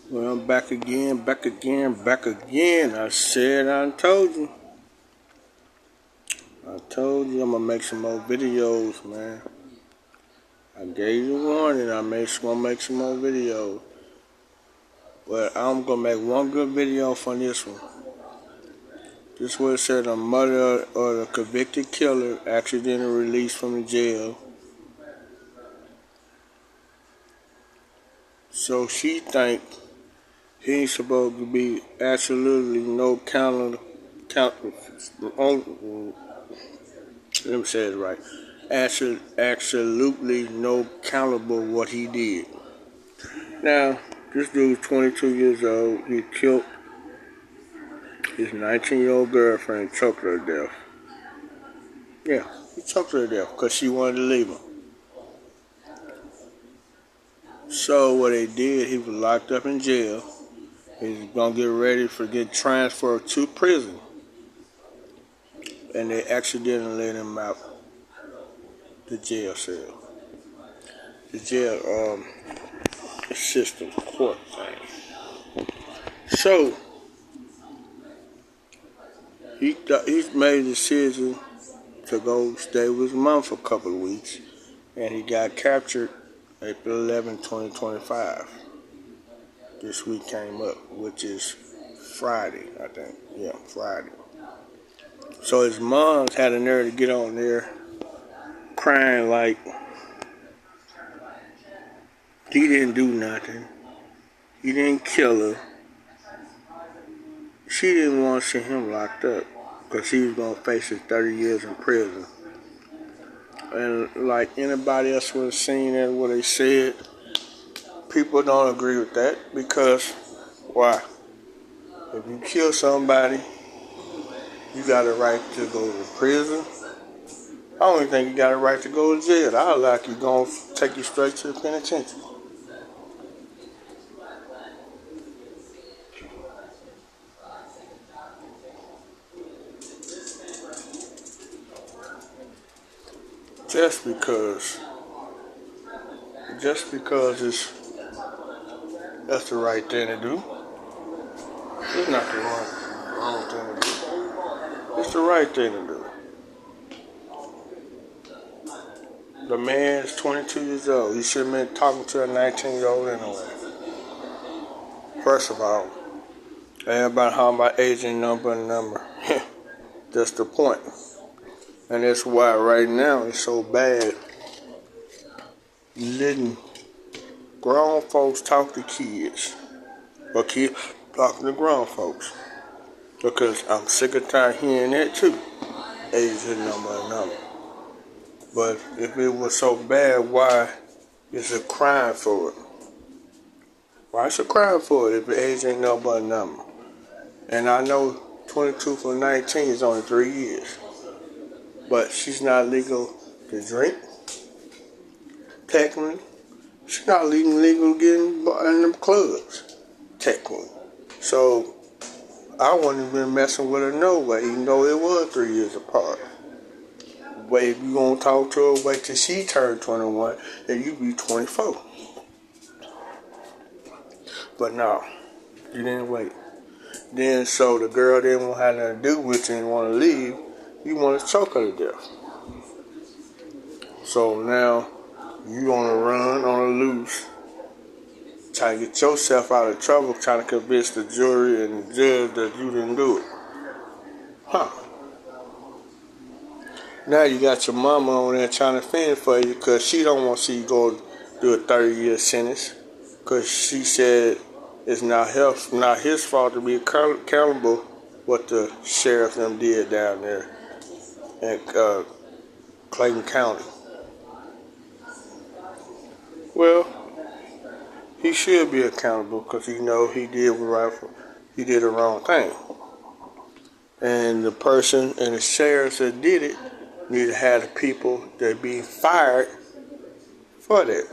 Well, I'm back again, back again, back again. I told you. I told you I'm gonna make some more videos, man. I gave you a warning. I'm gonna make some more videos. But I'm gonna make one good video from this one. This was said the mother of the convicted killer accidentally released from the jail. So she think he ain't supposed to be absolutely no let me say it right. Absolutely no accountable what he did. Now, this dude's 22 years old. He killed his 19-year-old girlfriend, choked her to death. Yeah, he choked her to death because she wanted to leave him. So what they did, he was locked up in jail. He's gonna get ready for get transferred to prison, and they accidentally let him out the jail cell, the jail system court thing. So he's made a decision to go stay with his mom for a couple of weeks, and he got captured April 11, 2025. This week came up, which is Friday, I think. Yeah, Friday. So his mom's had a nerve to get on there crying like he didn't do nothing. He didn't kill her. She didn't want to see him locked up because he was going to face his 30 years in prison. And like anybody else would have seen that, what they said, people don't agree with that because, why? If you kill somebody, you got a right to go to prison. I don't even think you got a right to go to jail. I like you going to take you straight to the penitentiary. Just because that's the right thing to do. It's not the wrong thing to do. It's the right thing to do. The man is 22 years old. He should have been talking to a 19-year-old anyway. First of all, everybody talking about age and number. That's the point. And that's why right now it's so bad letting grown folks talk to kids. Or kids talking to grown folks. Because I'm sick of tired hearing that too. Age and number. But if it was so bad, why is a crime for it? Why is a crime for it if the age ain't no but a number? And I know 22 for 19 is only 3 years. But she's not legal to drink. Technically. She's not legal to get in them clubs. Technically. So I wouldn't have been messing with her no way, even though it was 3 years apart. But if you gonna talk to her, wait till she turn 21, then you be 24. But no, you didn't wait. Then so the girl didn't want to have nothing to do with you and want to leave. You want to choke her to death. So now you on the run, on the loose, trying to get yourself out of trouble, trying to convince the jury and the judge that you didn't do it. Huh. Now you got your mama on there trying to fend for you because she don't want to see you go do a 30-year sentence because she said it's not his fault to be accountable what the sheriff them did down there in Clayton County. Well, he should be accountable because he know he did the wrong thing. And the person and the sheriff that did it need to have the people that be fired for that.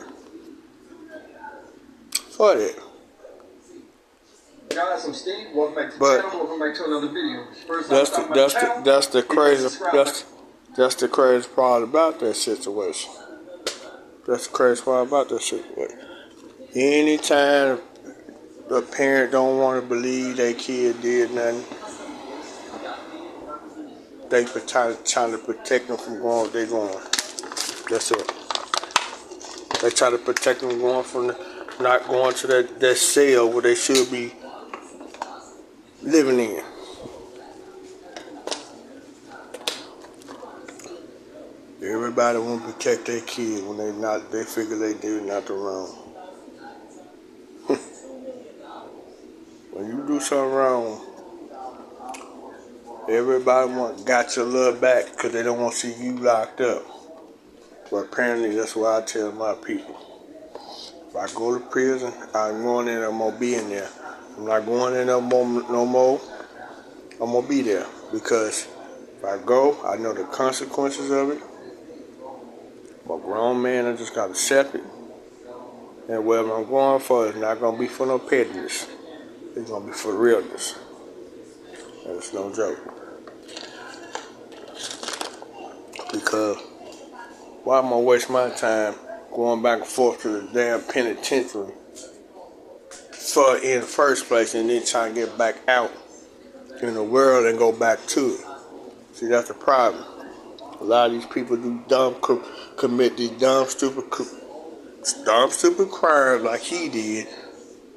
Guys, I'm Steve. Welcome back to the channel. Welcome back to another video. That's the crazy part about that situation. That's the crazy part about that situation. Anytime the parent don't want to believe their kid did nothing. They trying to protect them from going what they're going. That's it. They try to protect them from not going to that cell where they should be living in. Everybody want to protect their kid when they figure they do nothing wrong. When you do something wrong, everybody got your love back because they don't want to see you locked up. But apparently that's what I tell my people. If I go to prison, I'm going in, I'm going to be in there. I'm not going in no more. I'm going to be there. Because if I go, I know the consequences of it. I'm a grown man, I just got to accept it. And whatever I'm going for is not going to be for no pettiness. It's going to be for realness. And it's no joke. Because why am I waste my time going back and forth to the damn penitentiary in the first place and then trying to get back out in the world and go back to it? See, that's the problem. A lot of these people do commit these dumb, stupid crimes like he did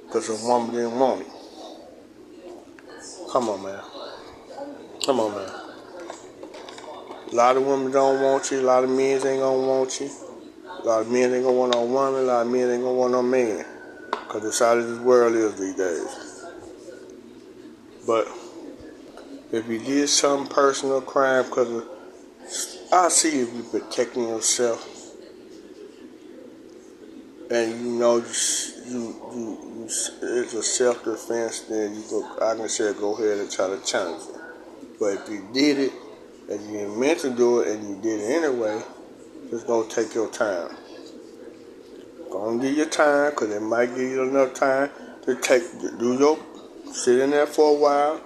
because a woman didn't want it. Come on, man. Come on, man. A lot of women don't want you. A lot of men ain't gonna want you. A lot of men ain't gonna want no woman. A lot of men ain't gonna want no man. Because that's how this world is these days. But if you did some personal crime, because I see if you're protecting yourself, and you know it's a self-defense, then I can say go ahead and try to challenge it. But if you did it, and you didn't meant to do it, and you did it anyway, just go take your time. Go and give your time, because it might give you enough time to sit in there for a while.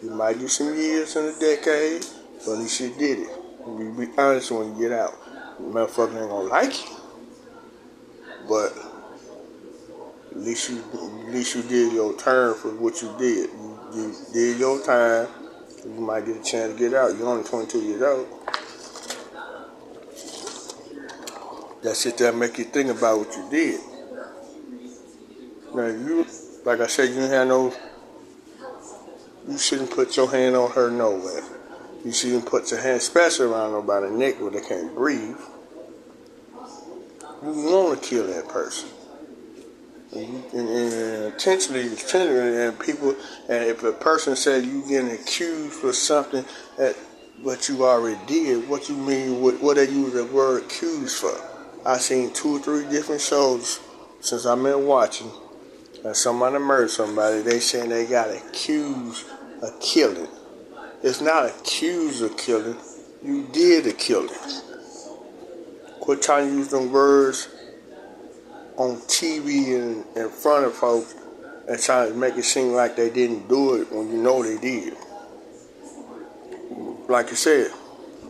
You might do some years in a decade, but at least you did it. You be honest when you get out. The motherfucker ain't gonna like you, but at least you did your turn for what you did. You did your time. You might get a chance to get out. You're only 22 years old. That shit that make you think about what you did. Now like I said, you shouldn't put your hand on her nowhere. You shouldn't put your hand, especially around nobody's neck where they can't breathe. You want to kill that person. And intentionally, and people, and if a person said you getting accused for something what you already did, what you mean, what they use the word accused for? I've seen 2 or 3 different shows since I've been watching, and somebody murdered somebody, they saying they got accused of killing. It's not accused of killing, you did the killing. Quit trying to use them words on TV and in front of folks and trying to make it seem like they didn't do it when you know they did. Like I said,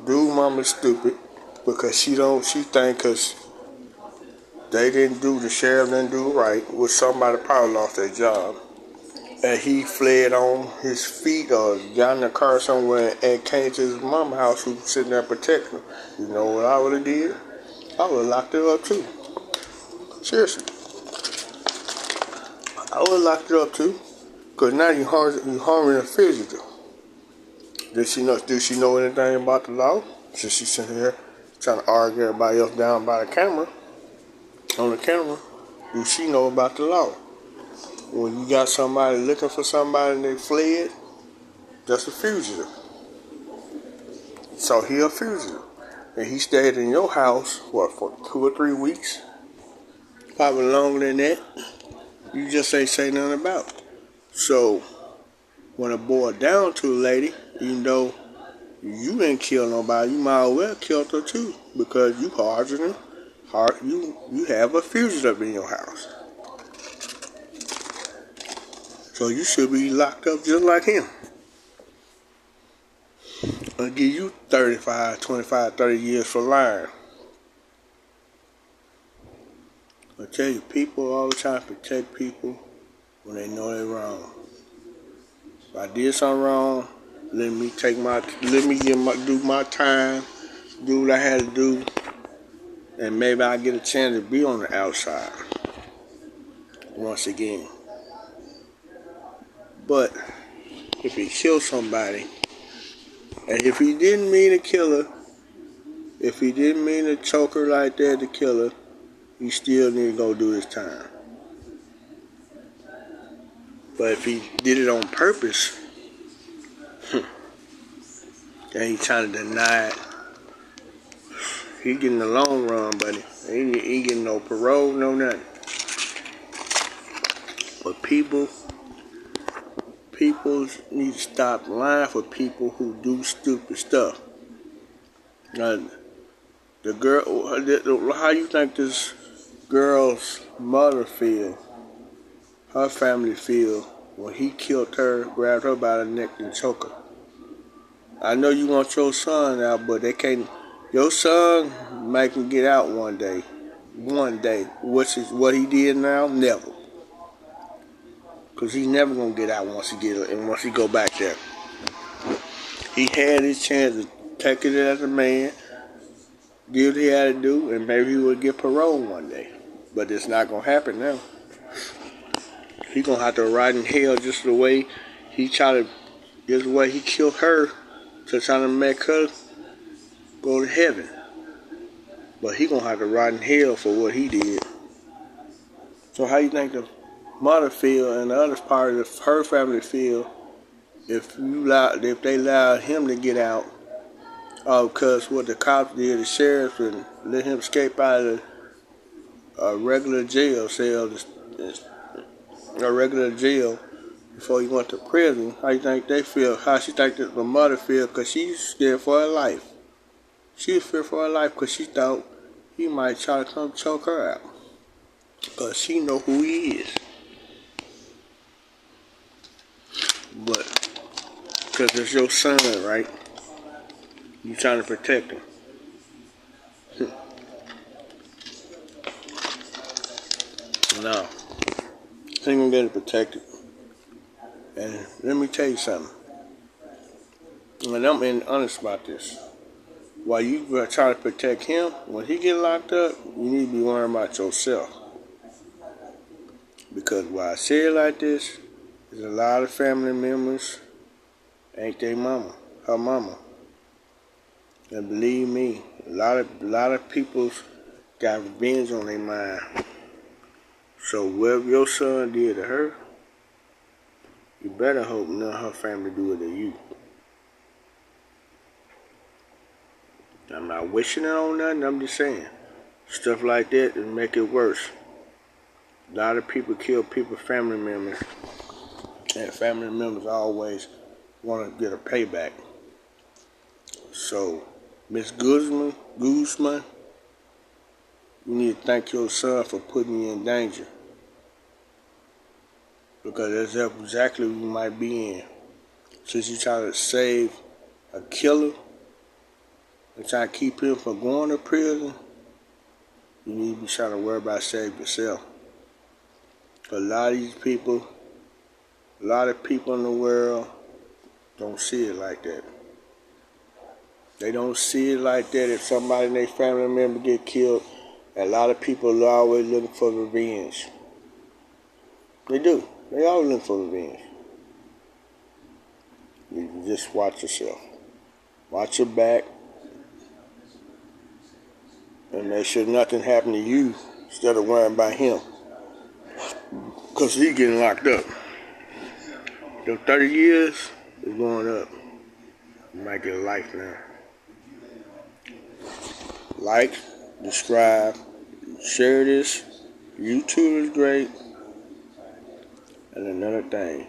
dude mama's stupid because she think because the sheriff didn't do right, which somebody probably lost their job, and he fled on his feet or got in a car somewhere and came to his mama's house who was sitting there protecting him. You know what I would have did? I would have locked her up too. Seriously. I would have locked her up too. Because now you harming a fugitive. Did she know anything about the law? Since she's sitting here trying to argue everybody else down by the camera. On the camera. Do she know about the law? When you got somebody looking for somebody and they fled, that's a fugitive. So he a fugitive. And he stayed in your house, for 2 or 3 weeks? Probably longer than that. You just ain't say nothing about it. So, when it boiled down to a lady, even though you didn't kill nobody, you might as well killed her too. Because you you have a fugitive in your house. So you should be locked up just like him. I'll give you 35, 25, 30 years for lying. I tell you, people all the time protect people when they know they're wrong. If I did something wrong, let me do my time, do what I had to do, and maybe I get a chance to be on the outside once again. But if he killed somebody, and if he didn't mean to kill her, if he didn't mean to choke her like that to kill her, he still need to go do his time. But if he did it on purpose, and he trying to deny it, he getting the long run, buddy. He getting no parole, no nothing. But people need to stop lying for people who do stupid stuff. Now, the girl, how you think this girl's mother feel? Her family feel when he killed her, grabbed her by the neck and choked her. I know you want your son out, but they can't. Your son might can get out one day. One day. Which is what he did now? Never. Because he's never going to get out once he go back there. He had his chance to take it as a man, do what he had to do, and maybe he would get parole one day. But it's not going to happen now. He's going to have to ride in hell just the way he killed her to try to make her go to heaven. But he going to have to ride in hell for what he did. So how you think the mother feel and the other part of her family feel if they allowed him to get out? Because what the cops did, the sheriff, and let him escape out of a regular jail cell, a regular jail before he went to prison. How you think they feel? How she think that the mother feel? Because she's scared for her life. She was feared for her life because she thought he might try to come choke her out. Because she know who he is. But because it's your son, right? You trying to protect him. No. He ain't gonna get it protected. And let me tell you something. And I'm being honest about this. While you try to protect him, when he get locked up, you need to be worrying about yourself. Because why I say it like this, there's a lot of family members ain't their mama, her mama. And believe me, a lot of people's got revenge on their mind. So whatever your son did to her, you better hope none of her family do it to you. I'm not wishing it on nothing, I'm just saying. Stuff like that will make it worse. A lot of people kill people's family members. And family members always want to get a payback. So, Miss Guzman, you need to thank your son for putting you in danger. Because that's exactly what you might be in. Since you try to save a killer and try to keep him from going to prison, you need to be trying to worry about saving yourself. A lot of these people, a lot of people in the world don't see it like that. They don't see it like that if somebody in their family member get killed. A lot of people are always looking for revenge. They do. They always looking for revenge. You just watch yourself. Watch your back. And make sure nothing happen to you instead of worrying about him. Because he's getting locked up. Your 30 years is going up. You might get a life now. Like, subscribe, share this. YouTube is great. And another thing,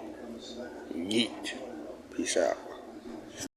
yeet. Peace out.